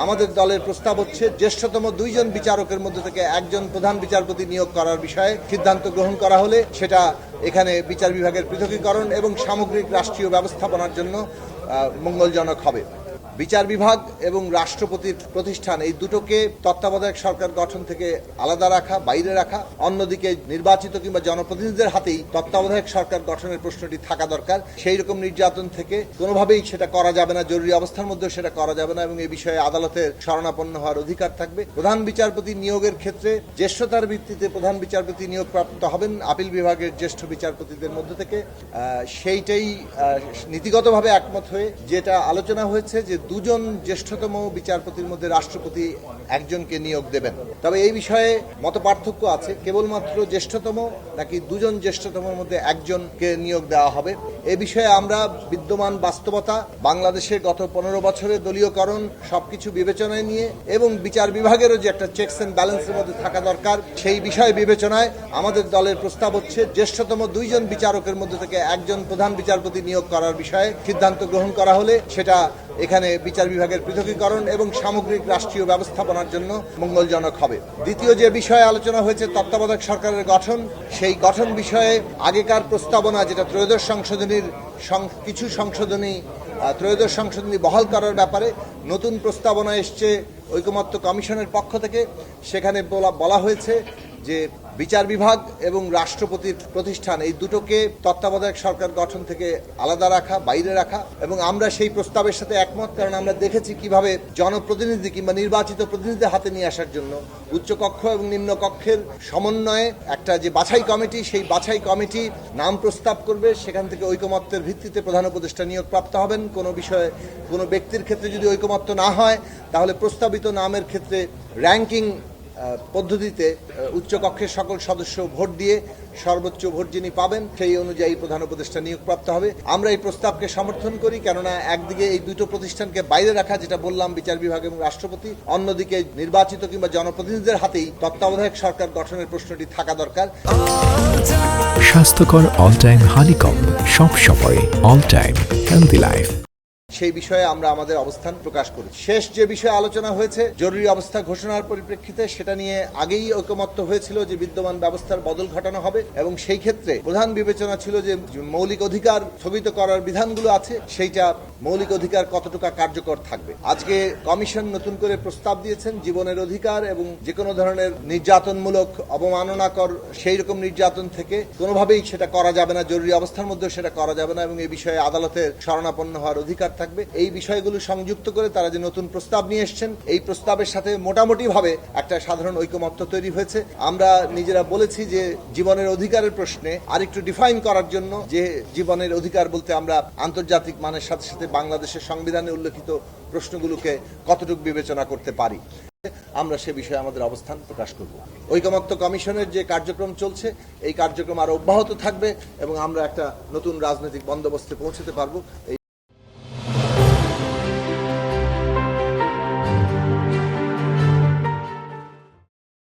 আমাদের দলের প্রস্তাব হচ্ছে জ্যেষ্ঠতম 2 জন বিচারকের মধ্যে থেকে একজন প্রধান বিচারপতি নিয়োগ করার বিষয়ে সিদ্ধান্ত গ্রহণ করা হলে সেটা এখানে বিচার বিভাগের পৃথকীকরণ এবং সামগ্রিক রাষ্ট্রীয় ব্যবস্থাপনার জন্য মঙ্গলজনক হবে। বিচার বিভাগ এবং রাষ্ট্রপতির প্রতিষ্ঠান এই দুটোকে তত্ত্বাবধায়ক সরকার গঠন থেকে আলাদা রাখা, বাইরে রাখা, অন্যদিকে নির্বাচিত কিংবা জনপ্রতিনিধিদের হাতেই তত্ত্বাবধায়ক সরকার গঠনের প্রশ্নটি থাকা দরকার। সেই রকম নির্যাতন থেকে কোনোভাবেই সেটা করা যাবে না, জরুরি অবস্থার মধ্যেও সেটা করা যাবে না এবং এই বিষয়ে আদালতের শরণাপন্ন হওয়ার অধিকার থাকবে। প্রধান বিচারপতি নিয়োগের ক্ষেত্রে জ্যেষ্ঠতার ভিত্তিতে প্রধান বিচারপতি নিয়োগপ্রাপ্ত হবেন আপিল বিভাগের জ্যেষ্ঠ বিচারপতিদের মধ্য থেকে। সেইটাই নীতিগতভাবে একমত হয়ে যেটা আলোচনা হয়েছে যে 2 জন জ্যেষ্ঠতম বিচারপতির মধ্যে রাষ্ট্রপতি একজনকে নিয়োগ দেবেন। তবে এই বিষয়ে মতপার্থক্য আছে, কেবলমাত্র জ্যেষ্ঠতম নাকি 2 জন জ্যেষ্ঠতমের মধ্যে একজনকে নিয়োগ দেওয়া হবে। এ বিষয়ে আমরা বিদ্যমান বাস্তবতা, বাংলাদেশের গত 15 বছরের দলীয়করণ সবকিছু বিবেচনায় নিয়ে এবং বিচার বিভাগেরও যে একটা চেকস এন্ড ব্যালেন্সের মধ্যে থাকা দরকার, সেই বিষয় বিবেচনায় আমাদের দলের প্রস্তাব হচ্ছে জ্যেষ্ঠতম 2 জন বিচারকের মধ্যে থেকে একজন প্রধান বিচারপতি নিয়োগ করার বিষয়ে সিদ্ধান্ত গ্রহণ করা হলে সেটা এখানে বিচার বিভাগের পৃথকীকরণ এবং সামগ্রিক রাষ্ট্রীয় ব্যবস্থাপনার জন্য মঙ্গলজনক হবে। দ্বিতীয় যে বিষয়ে আলোচনা হয়েছে তত্ত্বাবধায়ক সরকারের গঠন, সেই গঠন বিষয়ে আগেকার প্রস্তাবনা যেটা ত্রয়োদশ সংশোধনীর কিছু ত্রয়োদশ সংশোধনী বহাল করার ব্যাপারে নতুন প্রস্তাবনা এসছে ঐকমত্য কমিশনের পক্ষ থেকে। সেখানে বলা হয়েছে যে বিচার বিভাগ এবং রাষ্ট্রপতির প্রতিষ্ঠান এই দুটোকে তত্ত্বাবধায়ক সরকার গঠন থেকে আলাদা রাখা, বাইরে রাখা এবং আমরা সেই প্রস্তাবের সাথে একমত, কারণ আমরা দেখেছি কিভাবে জনপ্রতিনিধি কিংবা নির্বাচিত প্রতিনিধিদের হাতে নিয়ে আসার জন্য উচ্চকক্ষ এবং নিম্নকক্ষের সমন্বয়ে একটা যে বাছাই কমিটি, সেই বাছাই কমিটি নাম প্রস্তাব করবে, সেখান থেকে ঐকমত্যের ভিত্তিতে প্রধান উপদেষ্টা নিয়োগপ্রাপ্ত হবেন। কোনো বিষয়ে কোনো ব্যক্তির ক্ষেত্রে যদি ঐকমত্য না হয় তাহলে প্রস্তাবিত নামের ক্ষেত্রে র্যাঙ্কিং পদ্ধতিতে উচ্চকক্ষের সকল সদস্য ভোট দিয়ে সর্বোচ্চ ভোট যিনি পাবেন সেই অনুযায়ী প্রধান উপদেষ্টা নিয়োগপ্রাপ্ত হবে। আমরা এই প্রস্তাবকে সমর্থন করি, কেননা একদিকে এই দুটো প্রতিষ্ঠানকে বাইরে রাখা, যেটা বললাম বিচার বিভাগ এবং রাষ্ট্রপতি, অন্যদিকে নির্বাচিত কিংবা জনপ্রতিনিধিদের হাতেই তত্ত্বাবধায়ক সরকার গঠনের প্রশ্নটি থাকা দরকার। স্বাস্থ্যকর অল টাইম হানিকম, সব সময় অল টাইম হেলদি লাইফ, সেই বিষয়ে আমরা আমাদের অবস্থান প্রকাশ করি। শেষ যে বিষয়ে আলোচনা হয়েছে জরুরি অবস্থা ঘোষণার পরিপ্রেক্ষিতে, সেটা নিয়ে আগেই ঐকমত্য হয়েছিল যে বিদ্যমান ব্যবস্থার বদল ঘটানো হবে এবং সেই ক্ষেত্রে প্রধান বিবেচনা ছিল যে মৌলিক অধিকার স্থগিত করার বিধানগুলো আছে, সেইটা মৌলিক অধিকার কতটুকু কার্যকর থাকবে। আজকে কমিশন নতুন করে প্রস্তাব দিয়েছেন জীবনের অধিকার এবং যে কোনো ধরনের নির্যাতনমূলক, অবমাননাকর সেই রকম নির্যাতন থেকে কোনোভাবেই সেটা করা যাবে না, জরুরি অবস্থার মধ্যেও সেটা করা যাবে না এবং এই বিষয়ে আদালতের শরণাপন্ন হওয়ার অধিকার থাকবে। এই বিষয়গুলো সংযুক্ত করে তারা যে নতুন প্রস্তাব নিয়ে এসেছেন, এই প্রস্তাবের সাথে মোটামুটি ভাবে একটা সাধারণ ঐকমত্য তৈরি হয়েছে। আমরা নিজেরা বলেছি যে জীবনের অধিকারের প্রশ্নে আরেকটু ডিফাইন করার জন্য, যে জীবনের অধিকার বলতে আমরা আন্তর্জাতিক মানের সাথে সাথে বাংলাদেশের সংবিধানে উল্লেখিত প্রশ্নগুলোকে কতটুকু বিবেচনা করতে পারি, আমরা সে বিষয়ে আমাদের অবস্থান প্রকাশ করব। ঐকমত্য কমিশনের যে কার্যক্রম চলছে, এই কার্যক্রম আরো অব্যাহত থাকবে এবং আমরা একটা নতুন রাজনৈতিক বন্দোবস্তে পৌঁছতে পারবো।